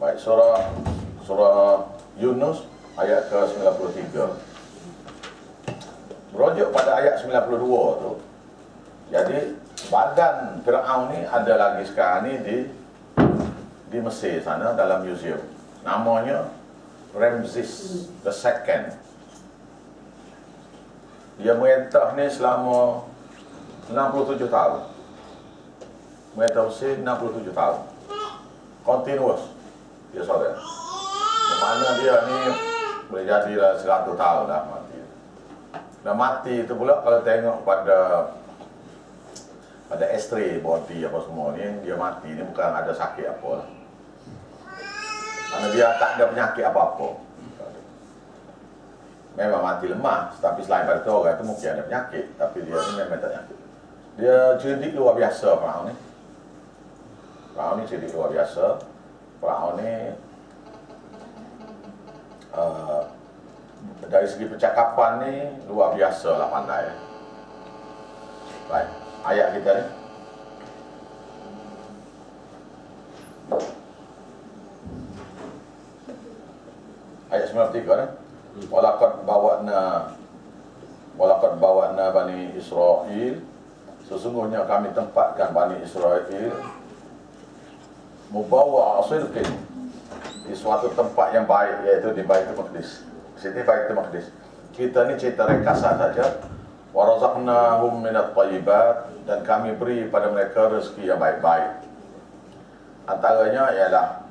Baik, surah Yunus ayat ke-93. Merujuk pada ayat 92 tu. Jadi badan Firaun ni ada lagi sekarang ni di Mesir sana dalam museum. Namanya Ramses the Second. Dia merintah ni selama 67 tahun. Merintah Mesir 67 tahun. Continuous. Dia saudara. Mana dia ni boleh jadilah 100 tahun dah mati. Dan mati itu pula kalau tengok pada X-ray body apa semua ni, dia mati ni bukan ada sakit apa lah. Karena dia tak ada penyakit apa-apa. Memang mati lemah, tapi selain pada tu orang tu mungkin ada penyakit, tapi dia ni memang tak penyakit. Dia cerdik luar biasa Firaun ni. Firaun ni cerdik luar biasa. Firaun ni dari segi percakapan ni luar biasa lah pandai. Baik, ayat kita ni. Ayat 93 ni. Walaqad bawa'na Bani Israel. Sesungguhnya kami tempatkan Bani Israel mubawa'a sidqin, di suatu tempat yang baik, iaitu di Baitul Maqdis. Sini Baitul Maqdis. Kita ni cerita ringkasan saja. Wa razaqnahum minat thayyibat, dan kami beri pada mereka rezeki yang baik-baik. Antaranya ialah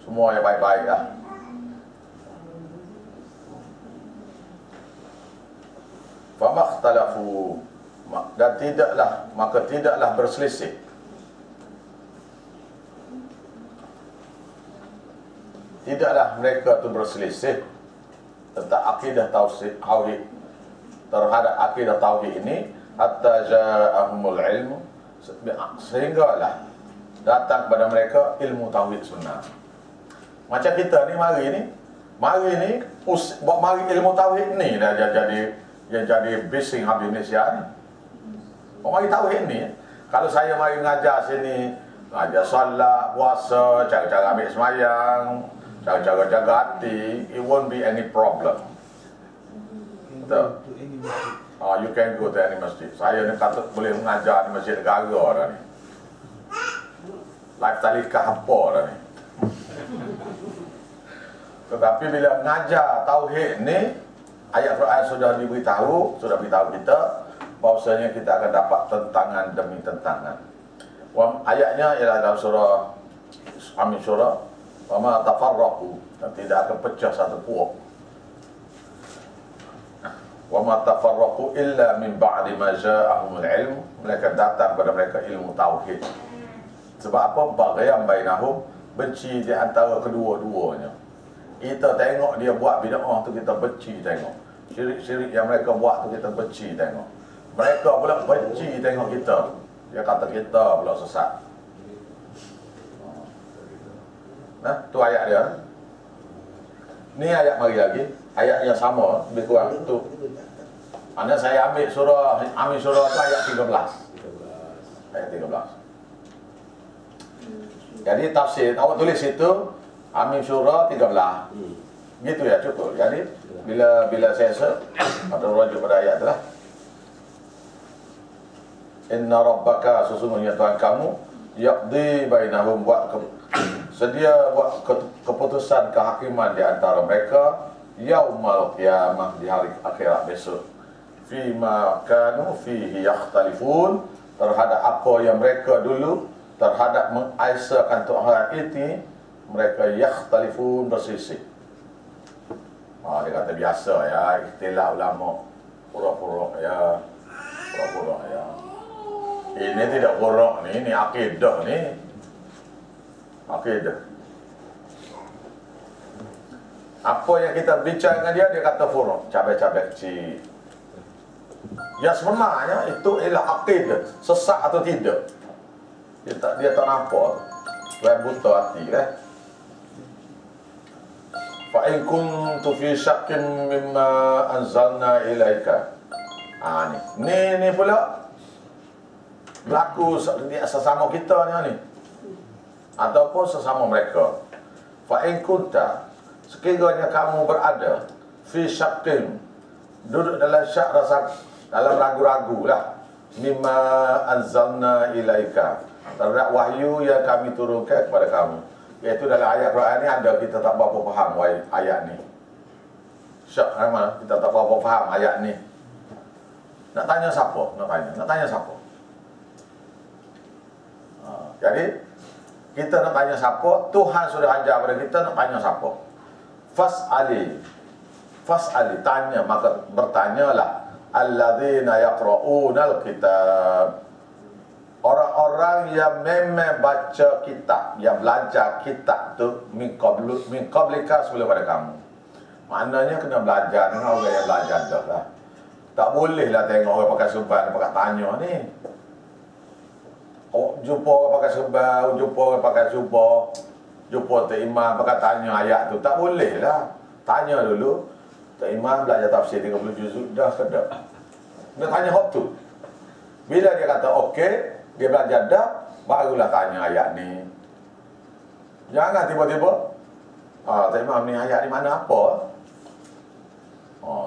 semua yang baik-baik lah. Famakhtalafu, dan tidaklah berselisih. Tidaklah mereka tu berselisih tentang akidah tauhid, terhadap akidah tauhid ini, hatta ja'ahumul ilmu, sehinggalah datang kepada mereka ilmu tauhid sunnah. Macam kita ni mari ilmu tauhid ni dah jadi bising habis Indonesia ni. Mari tauhid ni. Kalau saya mari mengajar sini, mengajar solat, puasa, cara-cara ambil semayang, cara-cara jaga hati, it won't be any problem. Betul? You can go to any masjid. Saya ni kata boleh mengajar di masjid negara dah ni. Lifestyle kah apa dah ni. Tetapi bila mengajar tauhid ni, ayat Quran sudah beritahu kita bahawasanya kita akan dapat tentangan demi tentangan. Ayatnya ialah dalam surah Amin-Syura, wa ma tafarraqu, dan tidak akan pecah satu puak. Wa ma tafarraqu illa min ba'di ma ja'ahumul ilm, mereka datang pada mereka ilmu tauhid. Sebab apa? Baghyan bainahum, benci di antara kedua-duanya. Kita tengok dia buat bid'ah tu kita benci tengok. Syirik-syirik yang mereka buat tu kita benci tengok. Mereka pula benci tengok kita. Dia kata kita pula sesat. Nah, tu ayat dia. Ni ayat mari lagi. Ayat yang sama, lebih kurang tu. Anda saya ambil surah tu ayat 13. Ayat 13. Jadi tafsir, awak tulis itu Amin-Syura 13. Gitu ya, cukup. Jadi bila saya atau rujuk pada ayat tu lah. Inna rabbaka, sesungguhnya Tuhan kamu, yaqdi bainahum, sedia buat keputusan kehakiman di antara mereka yaumal qiyamah, di hari akhirat besok, fima kanu fihi yakhtalifun, terhadap apa yang mereka dulu terhadap mengisahkan Tuhan itu mereka yakhtalifun, bersisih. Dia kata biasa ya, ikhtilaf ulama, pura-pura ya. Ini tidak pura ni, ini akidah ni. Akidah. Apa yang kita bincang dengan dia kata furuk, cabai-cabai kecil. Ya sebenarnya itu ialah akidah, sesat atau tidak. Dia tak nampak. Dia buta hati kan. Fa in kuntu fi syakkin mimma anzalna ilaika. Ni pula berlaku sesama kita ni. Ataupun sesama mereka. Fa in kunta, sekiranya kamu berada fi syakkin, duduk dalam syak, rasa dalam ragu-ragu lah, mimma anzalna ilaika, terhadap wahyu yang kami turunkan kepada kamu. Iaitu dalam ayat Quran ni ada, kita tak berapa faham ayat ni. Syak mana? Kita tak berapa faham ayat ni. Nak tanya siapa? Nak tanya siapa? Jadi kita nak tanya siapa? Tuhan sudah ajar pada kita nak tanya siapa? Fas'ali, tanya, maka bertanyalah alladzina yaqra'unal kitab, orang-orang yang memang baca kitab, yang belajar kitab tu min qablika, sebelum pada kamu. Maknanya kena belajar dengan orang yang belajar dah lah. Tak boleh lah tengok orang pakai serban, pakai tanya ni. Jumpa orang pakai serban, jumpa orang pakai jubah, jumpa Tok Imam pakai tanya ayat tu. Tak boleh lah. Tanya dulu, Tok Imam belajar tafsir 30 juzuk dah ke dah? Dia tanya hak tu. Bila dia kata okey, dia belajar dah, barulah tanya ayat ni. Jangan tiba-tiba, Tok Imam ni ayat ni mana apa?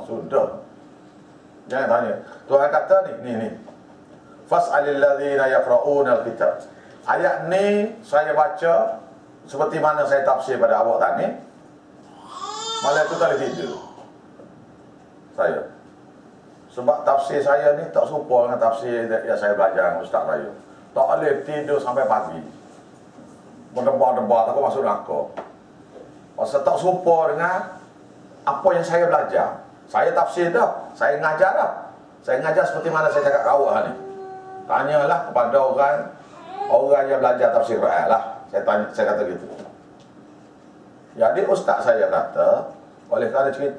Sudah. Jangan tanya. Tuhan kata ni. Fas'alil ladzina yaqra'unal kitab. Ayat ni saya baca seperti mana saya tafsir pada awak tadi. Malam tu tak boleh tidur saya. Sebab tafsir saya ni tak serupa dengan tafsir yang saya belajar dengan ustaz saya. Tak boleh tidur sampai pagi. Berdebar-debar takut masuk neraka. Pasal tak serupa dengan apa yang saya belajar. Saya tafsir dah, saya ngajar dah. Saya ngajar seperti mana saya cakap kat awak ni. Tanyalah kepada orang yang belajar tafsir Quran lah. Saya kata gitu. Jadi ustaz saya kata, oleh kerana cerita,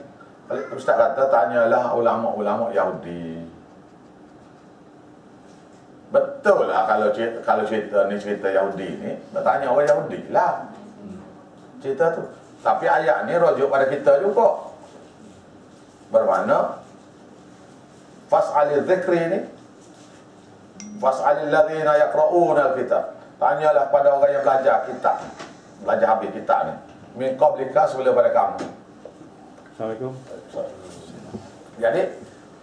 ustaz kata tanyalah ulama-ulama Yahudi. Betul lah kalau cerita ni cerita Yahudi ni, bertanya orang Yahudi lah cerita tu. Tapi ayat ni rujuk pada kita juga. Bermakna fas'alil dzikri ni, fas'alil ladzina yaqra'una al-kitab. Tanyalah pada orang yang belajar kitab, belajar habis kitab ni, min qablika, sebelum pada kamu. Assalamualaikum. Jadi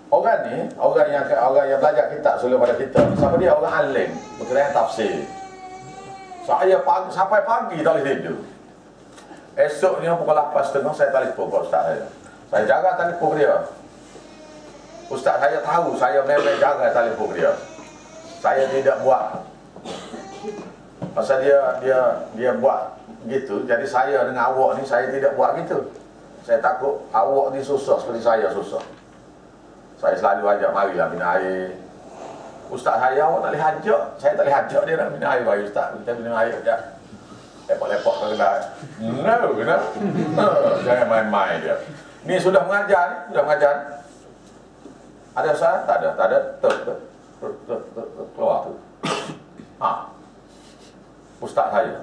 orang yang belajar kitab sebelum pada kita, siapa dia? Orang alim, berkenaan tafsir. Saya sampai pagi tak boleh tidur. Esoknya pukul 8.30 saya telefon ke ustaz saya. Saya jaga telefon dia. Ustaz saya tahu saya memang jaga telefon dia. Saya tidak buat. Pasal dia buat gitu. Jadi saya dengan awak ni saya tidak buat gitu. Saya takut awak ni susah seperti saya susah. Saya selalu ajak, marilah minum air. Ustaz saya, awak tak boleh ajak. Saya tak boleh ajak dia nak minum air. Bagi ustaz, kita minum air sekejap. Lepak-lepak ke kedai. No. Jangan main-main dia. Ni sudah mengajar ni, Ada usaha? Tak ada. Keluar tu. Ustaz saya.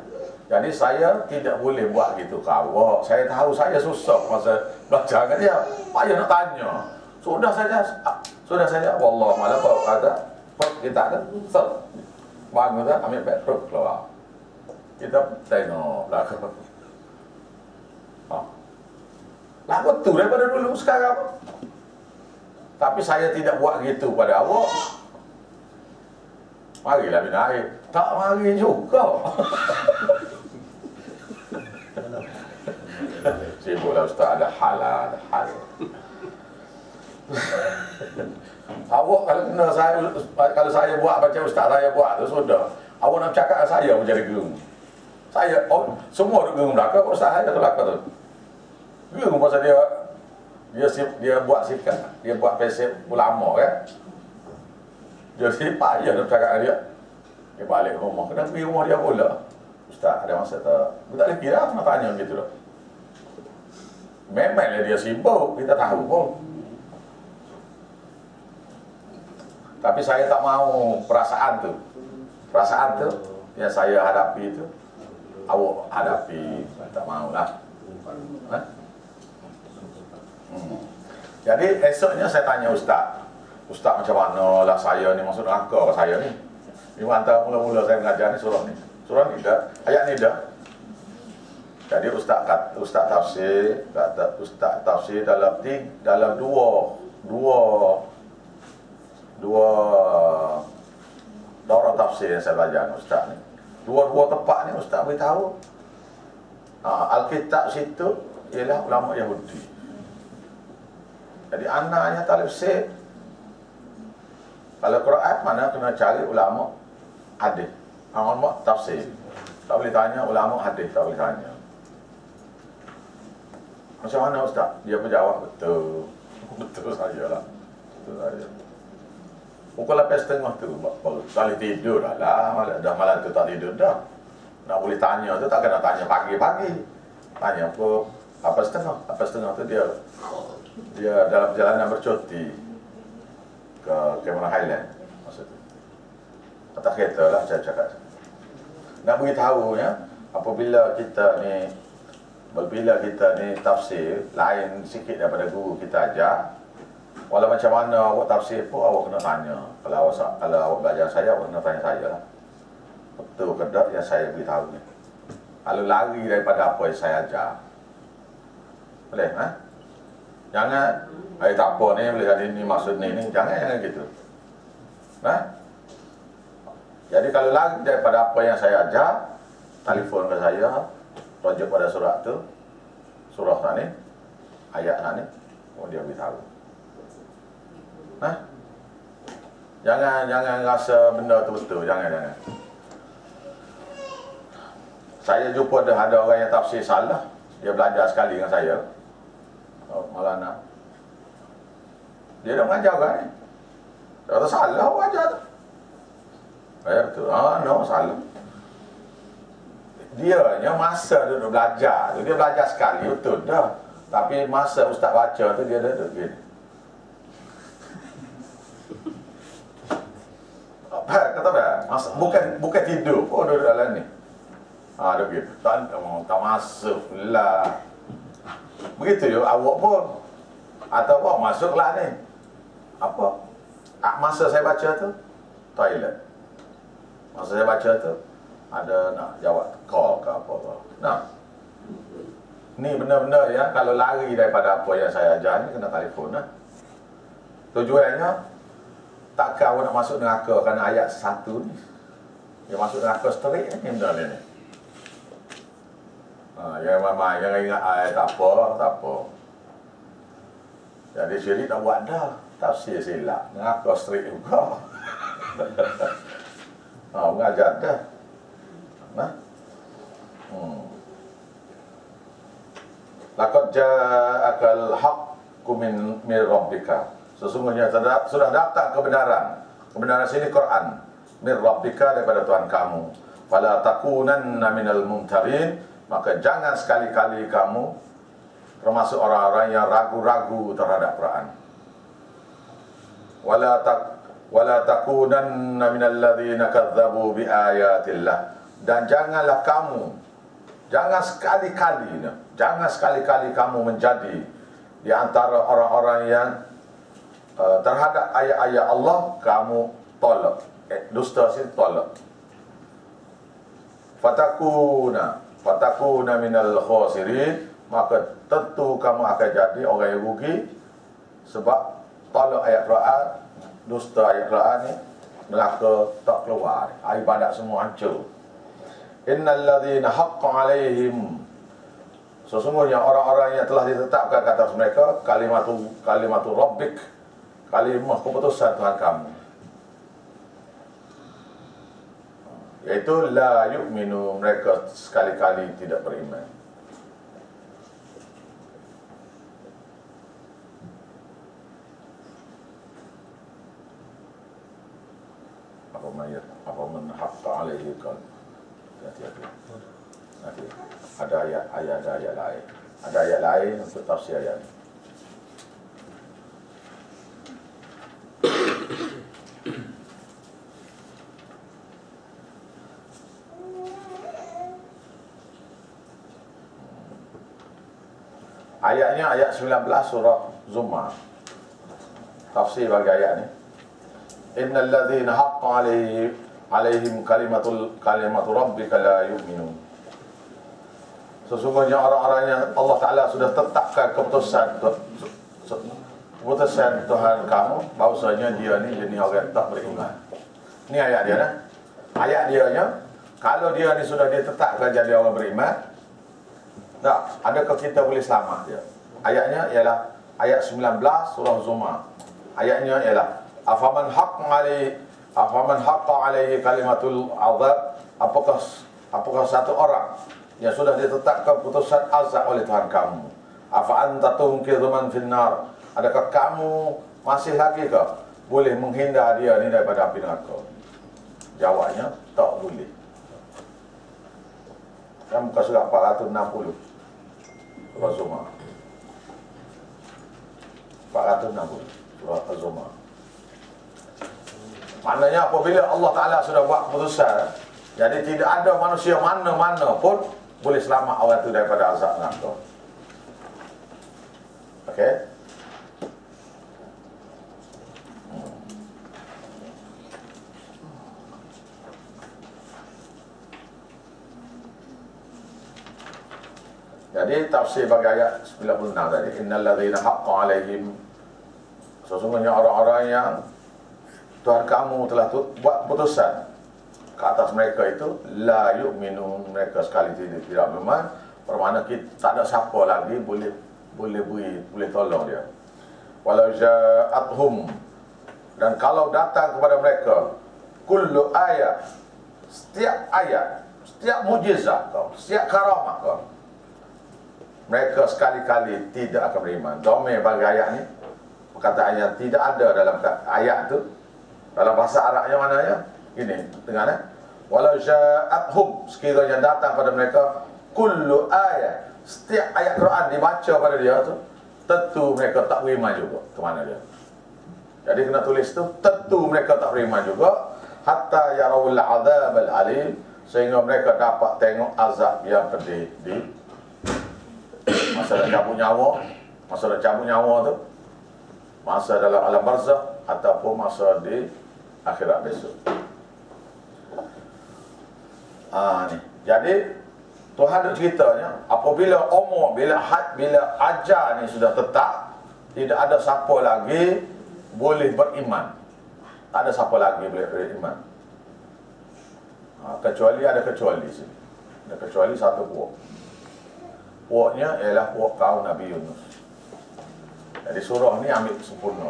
Jadi saya tidak boleh buat gitu ke awak. Saya tahu saya susah masa belajar dengan dia. Payah nak tanya. Sudah saja. Wallah malam kau kata, kita ada bangun dah ambil beg keluar. Kita tengok belakang. Lah betul daripada dulu sekarang. Tapi saya tidak buat gitu pada awak. Marilah minum air. Tak mari juga. Sibuklah ustaz, ada hal. Awak kalau saya buat macam ustaz saya buat tu sudah. Awak nak cakap saya menjadi gerung. Saya semua duk gerung belakang, ustaz saya tu belakang tu. Gerung pasal dia buat sikap, dia buat prinsip ulama kan. Jadi payah nak cakap dengan dia. Dia balik rumah, kena pergi rumah dia pula. Ustaz ada masa tak? Tak boleh kira nak tanya gitu lah. Memanglah dia sibuk, kita tahu pun. Tapi saya tak mau perasaan tu yang saya hadapi itu awak hadapi. Saya tak maulah. Jadi esoknya saya tanya Ustaz macam mana lah saya ni masuk neraka saya ni. Ini antara mula-mula saya mengajar ni surah ni dah, ayat ni dah. Jadi ustaz tafsir dalam dua daurah tafsir yang saya belajar ustaz ni. Dua tempat ni ustaz beritahu Alkitab situ ialah ulama Yahudi. Jadi anaknya tafsir. Kalau Quran mana kena cari ulama hadis. Ulama tafsir. Tak boleh tanya ulama hadis, tak boleh tanya. Macam mana ustaz? Dia menjawab betul. Betul sajalah. Betul saja. Pukul 8.30 tu baru kali tidur dah malam tu tak tidur dah. Nak boleh tanya tu tak kena tanya pagi-pagi. Tanya pukul 8.30. 8.30 tu dia dalam perjalanan bercuti ke Cameron Highland masa tu. Atas kereta lah saya cakap. Nak beritahu ya, apabila kita ni tafsir lain sikit daripada guru kita ajar, walau macam mana awak tafsir pun awak kena tanya. Kalau awak belajar saya, awak kena tanya saya lah. Betul ke tak yang saya beritahu ni? Kalau lari daripada apa yang saya ajar, boleh ha? Jangan tak apa ni boleh jadi ni maksud ni jangan gitu. Ha? Jadi kalau lagi daripada apa yang saya ajar, telefon ke saya, rujuk pada surah tu, surah ni, ayat ni, dia beritahu. Nah, jangan rasa benda tu betul, jangan. Saya jumpa ada orang yang tafsir salah, dia belajar sekali dengan saya. Maulana. Dia dah mengajar kan ni. Dia kata salah awak ajar tu. Betul. No, salah. Dia masa duduk belajar tu, dia belajar sekali, betul dah. Tapi masa ustaz baca tu, dia duduk gini. Kata apa? Bukan tidur pun duduk dalam ni. Duduk gitu. Tak masuk lah. Begitu je awak pun. Atau awak masuklah ni. Apa? Masa saya baca tu, toilet. Masa saya baca tu, ada nak jawab call ke apa-apa. Nah, ni benda-benda ya, kalau lari daripada apa yang saya ajar ni, kena telefon lah. Tujuannya, takkan awak nak masuk neraka kerana ayat 1 ni. Dia masuk neraka straight ni benda ni. Jangan ingat ayat tak apa. Jadi syirik tak buat dah. Tafsir silap, neraka straight juga. Mengajar dah. Laqad ja'akal haqqu min rabbika. Sesungguhnya sudah datang kebenaran. Kebenaran sini Quran. Min rabbika, daripada Tuhan kamu. Fala takunanna minal mumtarin. Maka jangan sekali-kali kamu termasuk orang-orang yang ragu-ragu terhadap Quran. Wala takunanna minal ladzina kadzdzabu biayatillah. Dan jangan sekali-kali kamu menjadi di antara orang-orang yang terhadap ayat-ayat Allah kamu tolak. Dusta sini tolak. Fatakuna minal khasirin, maka tentu kamu akan jadi orang yang rugi sebab tolak ayat Quran, dusta ayat Quran ni, neraka tak keluar. Ibadat semua hancur. Innal ladzina haqqa alaihim, sesungguhnya orang-orang yang telah ditetapkan ke atas mereka kalimatu rabbik, kalimah keputusan Tuhan kamu, yaitu la yu'minu, mereka sekali-kali tidak beriman. Apa man haqqa alaihi kan. Nanti ada ayat lain. Ada ayat lain untuk tafsir ayat ini. Ayatnya ayat 19 surah Zumar. Tafsir bagi ayat ni. Innal ladzina haqqa alaihim kalimatu rabbika la yu'minun. Sesungguhnya orang-orang yang Allah Ta'ala sudah tetapkan keputusan Tuhan kamu, bahawasanya dia ni jenis orang tak beriman. Ni ayat dia nah. Ayat dia nya, kalau dia ni sudah ditetapkan jadi orang beriman, tak, adakah kita boleh selamat dia? Ayatnya ialah ayat 19 surah Zumar. Ayatnya ialah afaman haqqa alaihi kalimatul azab, apakah satu orang yang sudah ditetapkan putusan azab oleh Tuhan kamu, afa anta tunqidhu man finnar, adakah kamu masih lagi ke boleh menghindar dia ni daripada api neraka? Jawabnya tak boleh. Kan muka surat 460 surah Zumar. 460 surah Az-Zumar. Maknanya apabila Allah Ta'ala sudah buat keputusan, jadi tidak ada manusia mana-mana pun boleh selamat orang itu daripada azab neraka. Okey? Jadi tafsir bagi ayat 96 tadi, innal ladzina haqqa alaihim, sesungguhnya orang-orang yang Tuhan kamu telah buat putusan ke atas mereka itu, la yu'minun, mereka sekali tidak beriman. Bermakna kita tak ada siapa lagi boleh tolong dia. Walau ja'athum, dan kalau datang kepada mereka kullu ayat, setiap ayat, setiap mujizat kau, setiap karamah kau, mereka sekali-kali tidak akan beriman. Domir bagi ayat ni, perkataan yang tidak ada dalam ayat tu, dalam bahasa Arabnya mananya ini, dengar eh? Walau ja'athum, sekiranya datang pada mereka kullu ayat, setiap ayat Quran dibaca pada dia tu, tentu mereka tak beriman juga. Ke mana dia? Jadi kena tulis tu, tentu mereka tak beriman juga, hatta yarawul azab al-alim, sehingga mereka dapat tengok azab yang pedih di masa dah cabut nyawa, tu, masa dalam alam barzakh ataupun masa di akhirat besok. Ni. Jadi Tuhan nak ceritanya, apabila umur, bila ajar ni sudah tetap, tidak ada siapa lagi boleh beriman. Tak ada siapa lagi boleh beriman. Kecuali sini. Ada kecuali satu puak. Puaknya ialah puak kaum Nabi Yunus. Jadi surah ni ambil sempurna.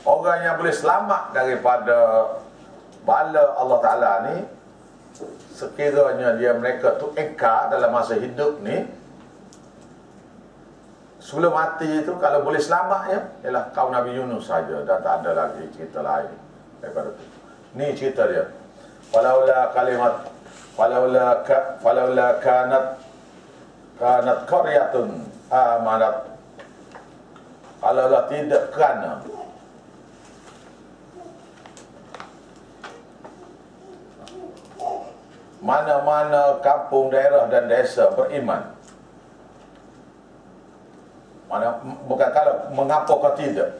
Orang yang boleh selamat daripada bala Allah Ta'ala ni, sekiranya mereka tu eka dalam masa hidup ni, sebelum mati itu, kalau boleh selamatnya ialah kaum Nabi Yunus saja, dan tak ada lagi cerita lain daripada itu. Ni cerita dia. Falaula kanat qaryatun amanat, kalaulah tidak kerana mana-mana kampung, daerah dan desa beriman. Bukan kalau, mengapakah tidak,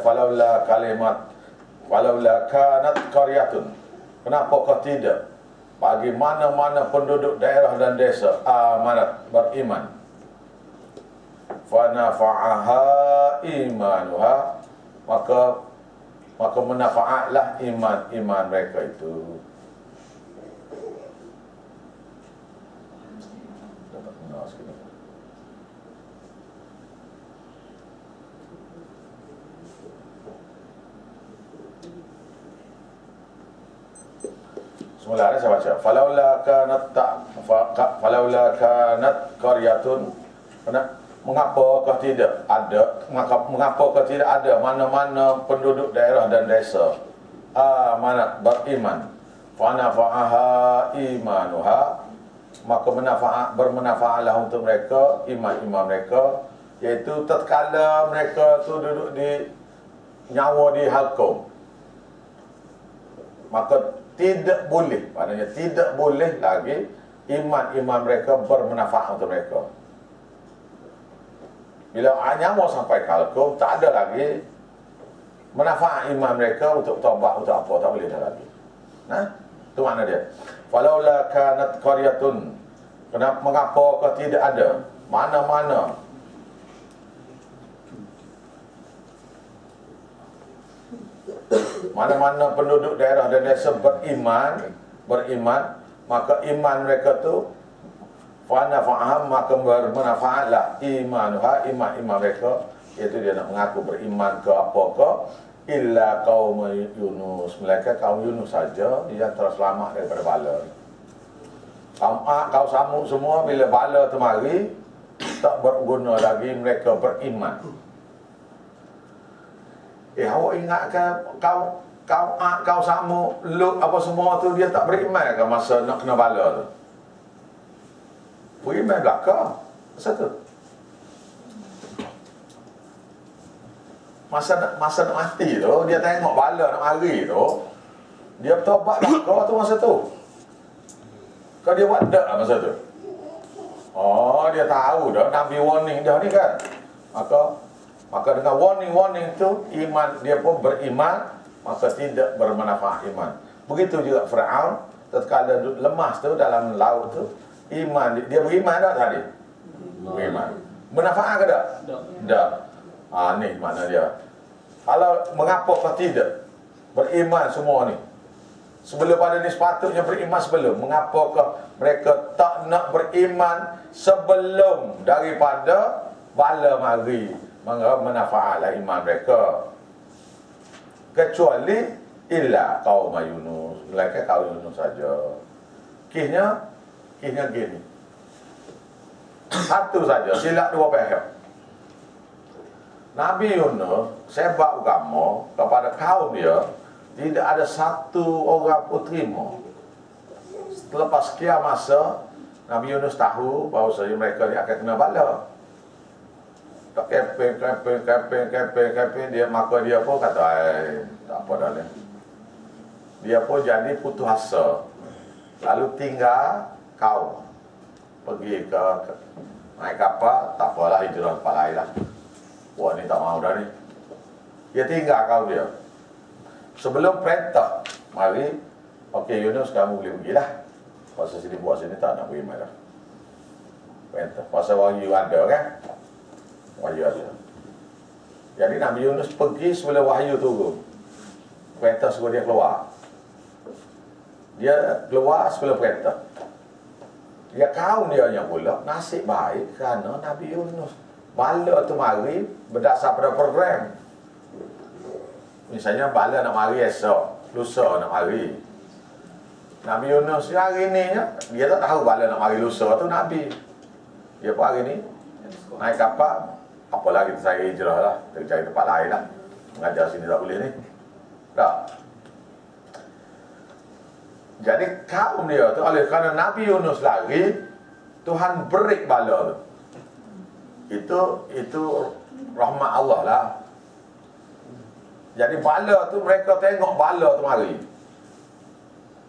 falaula kanat qaryatun, kenapakah tidak bagi mana-mana penduduk daerah dan desa amanat, beriman, fa nafa'aha imanuha, maka menafaatlah iman mereka itu. Dapat benar sikit. Semula saya baca, falaula kanat qaryatun, mengapakah tidak ada mana-mana penduduk daerah dan desa amanat, beriman, fa nafa'aha imanuha, maka bermanfaatlah untuk mereka iman mereka, iaitu tatkala mereka tu duduk di nyawa di halqum, maka tidak boleh, maknanya tidak boleh lagi iman mereka bermanfaat untuk mereka. Bila nyawa sampai ke halqum, tak ada lagi manfaat iman mereka untuk taubat, untuk apa, tak boleh dah lagi. Nah, itu makna dia. Falaula kanat qaryatun, Kenapa, mengapa kau tidak ada? Mana-mana penduduk daerah dan desa beriman, maka iman mereka tu fa'am, maka bermanfaatlah iman mereka, iaitu dia nak mengaku beriman ke apa ke, illa kaum Yunus, melainkan kaum Yunus saja yang terselamat daripada bala. Kau samuk semua bila bala temari tak berguna lagi mereka beriman. Awak ingatkan kau samuk Lut apa semua tu dia tak beriman ke masa nak kena bala tu? Beriman belaka masa tu. Masa nak mati tu, dia tengok bala nak mari tu, dia bertobat belaka tu masa tu. Kau dia buat tak masa tu? Oh, dia tahu dah Nabi warning dah ni kan. Maka dengan warning tu iman dia pun beriman, maka tidak bermanfaat iman. Begitu juga Firaun tatkala lemas tu dalam laut tu, iman dia beriman tak tadi? Beriman. Bermanfaat ke tak? Tak. Ni makna dia. Kalau mengapa kau tidak beriman semua ni? Sebelum pada ni sepatutnya beriman sebelum. Mengapakah mereka tak nak beriman sebelum daripada bala mari? Manfaatlah iman mereka. Kecuali illa kaum Yunus, melainkan kaum Yunus saja. Kisahnya gini. Satu saja, silap dua pihak. Nabi Yunus sebab agama kepada kaum dia, tidak ada satu orang pun terima. Selepas sekian masa, Nabi Yunus tahu bahawa mereka ni akan kena bala. Tak campaign dia, maka dia pun kata, tak apa dah ni. Dia pun jadi putus asa. Lalu tinggal kau pergi ke naik kapal, tak apalah hijrah tempat lain lah. Wah ni tak mahu dah ni. Dia tinggal kau dia. Sebelum perintah, mari, okey Yunus kamu boleh pergilah. Pasal sini buat sini tak nak pergi mana. Perintah. Pasal wahyu ada kan? Wahyu ada. Jadi Nabi Yunus pergi sebelum wahyu turun. Perintah suruh dia keluar. Dia keluar sebelum perintah. Dia kaum dia yang pula nasib baik kerana Nabi Yunus bala tu mari berdasar pada program. Misalnya bala nak mari esok, lusa nak mari. Nabi Yunus hari ni dia tak tahu bala nak mari lusa tu Nabi. Dia pun hari ni naik kapal, apalah kita saya hijrah lah, kita cari tempat lain lah. Mengajar sini tak boleh ni. Tak. Jadi kaum dia tu oleh kerana Nabi Yunus lari, Tuhan break bala tu. Itu rahmat Allah lah. Jadi bala tu mereka tengok bala tu mari.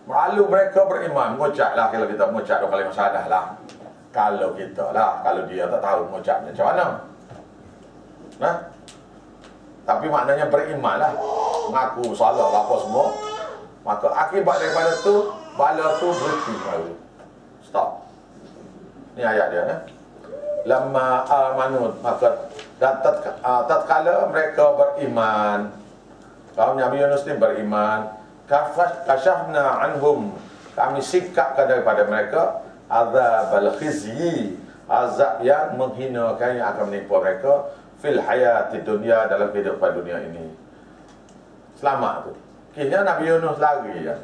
Lalu mereka beriman, mengucap lah. Kalau kita mengucap dua kali masadah lah. Kalau kita lah, kalau dia tak tahu mengucap macam mana. Nah, tapi maknanya beriman lah, mengaku salah lah apa semua. Maka akibat daripada tu, bala tu berhenti baru. Stop. Ni ayat dia ya. Lamma amanu, maka tatkala mereka beriman, kaum Nabi Yunus ni beriman, kasyafna anhum, kami sikapkan daripada mereka azabal khizyi, azab yang menghinakan yang akan menimpa mereka fil hayati dunia, dalam kehidupan dunia ini. Selamat tu. Kisahnya Nabi Yunus lari ya.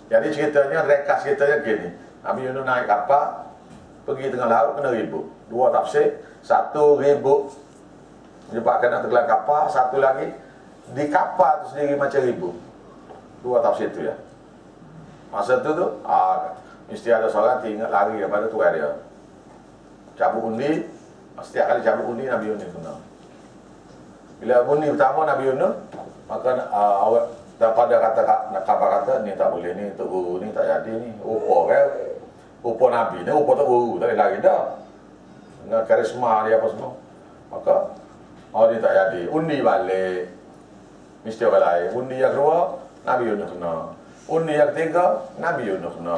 Jadi ceritanya, rekas ceritanya gini. Nabi Yunus naik kapal, pergi tengah laut, kena ribut. Dua tafsir, satu ribut menyebabkan nak tenggelam kapal, satu lagi di kapal tu sendiri macam ribut. Dua tafsir tu ya. Masa tu mesti ada seorang ingat lari daripada tuan dia. Cabut undi, setiap kali cabut undi Nabi Yunus kena. Bila undi pertama Nabi Yunus, maka awak daripada kabar kata ni tak boleh, ni Tok Guru ni tak jadi ni. Upa kan? Upa Nabi ni, upa Tok Guru tak boleh lari dah. Dengan karisma dia apa semua. Maka dia tak jadi. Undi balik, mesti orang lain. Undi yang kedua Nabi Yunus kena. Undi yang ketiga Nabi Yunus kena.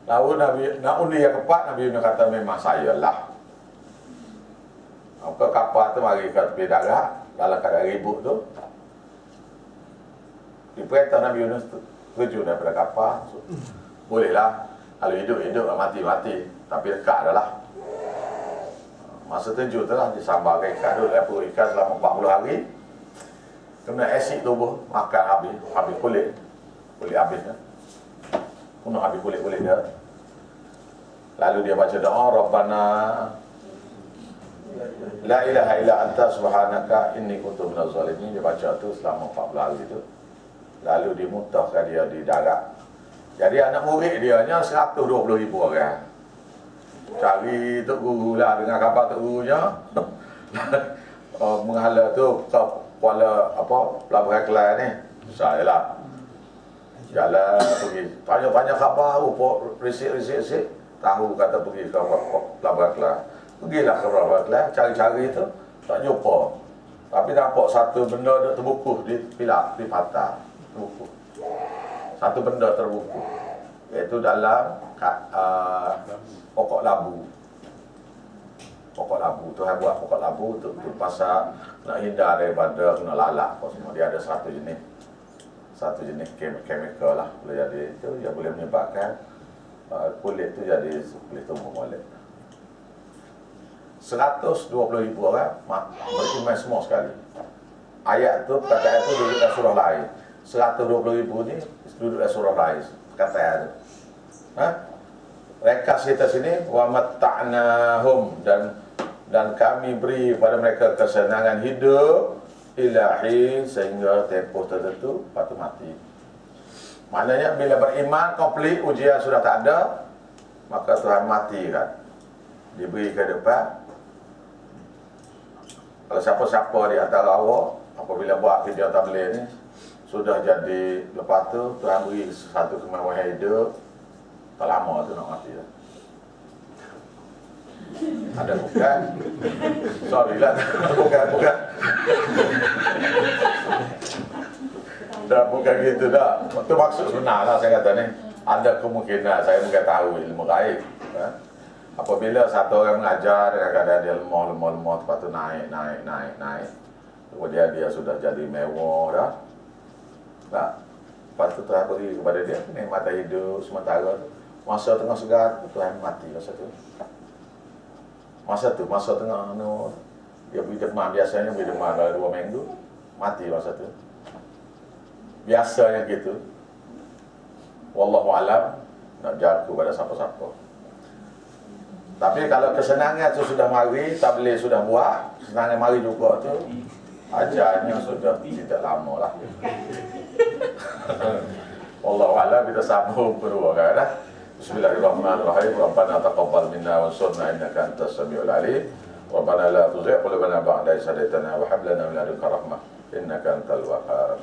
Lalu Nabi nak undi yang keempat, Nabi Yunus kata memang saya lah. Ke kapal tu mari ke tepi darat dalam keadaan ribut tu. Diperintah Nabi Yunus tu terjun daripada kapal. Bolehlah. Kalau hidup, mati. Tapi dekat dah lah. Masa terjun tu lah, disambarkan ikan tu, lepur ikan selama 40 hari. Kemudian asid tubuh, makan habis kulit habis kan. Penuh habis kulit dia. Lalu dia baca doa, Rabbana la ilaha illa anta subhanaka inni kuntu minaz zalimin. Dia baca tu selama 40 hari tu. Lalu dimutahkan dia di darat. Jadi anak murid dia hanya 120,000 orang. Cari Tok Guru lah dengan khabar Tok Gurunya. Menghala tu kepala Pelabuhan Kelang ni. Saya lah. Jalan pergi. Tanya-tanya khabar, risik-risik. Tahu kata pergi ke Pelabuhan Kelang. Pergilah ke Pelabuhan Kelang, cari-cari tu. Tak jumpa. Tapi nampak satu benda terbukuh di pilar, di patah. Terbukuh. Satu benda terbukuh. Iaitu dalam pokok labu. Pokok labu. Tuhan buat pokok labu untuk pasal nak hindar daripada kena lalak. Semua dia ada satu jenis chemical lah. Boleh jadi itu dia boleh menyebabkan kulit tu jadi boleh tumbuh balik. 120,000 orang beriman semua sekali. Ayat tu, perkataan tu duduk dalam surah lain. 120,000 ni duduk dalam surah lain. Perkataan tu. Rekas kita sini wa matta'nahum dan kami beri pada mereka kesenangan hidup ilahi sehingga tempoh tertentu lepas tu mati. Maknanya bila beriman komplit ujian sudah tak ada, maka Tuhan mati kan. Diberi ke depan. Kalau siapa-siapa di antara awak apabila buat kerja tabligh ni sudah jadi, lepas tu Tuhan beri satu kemewahan hidup, tak lama tu nak mati lah. Ada bukan? Sorry lah. Bukan. Dah bukan gitu dah. Itu maksud sebenar lah saya kata ni. Ada kemungkinan saya bukan tahu ilmu gaib. Apabila satu orang mengajar dengan keadaan dia lemah, lepas tu naik. Kemudian dia sudah jadi mewah dah. Tak. Lepas tu Tuhan beri kepada dia nikmat hidup sementara tu. Masa tengah segar Tuhan mati masa tu. Masa tengah dia beri demam, biasanya beri demam dalam 2 minggu. Mati masa tu. Biasanya gitu. Wallahu alam, nak jaga pada siapa-siapa. Tapi kalau kesenangan tu sudah mari, tabligh sudah buat, kesenangan mari juga tu, ajarnya sudah tidak lama lah. Wallahu alam, kita sambung kedua kan. Bismillahirrahmanirrahim. Rabbana taqabbal minna wa ansurna innaka antas samiul alim. Rabbana la tuzigh qulubana ba'da idh hadaytana wa hab lana min ladunka rahmah innaka antal wahhab.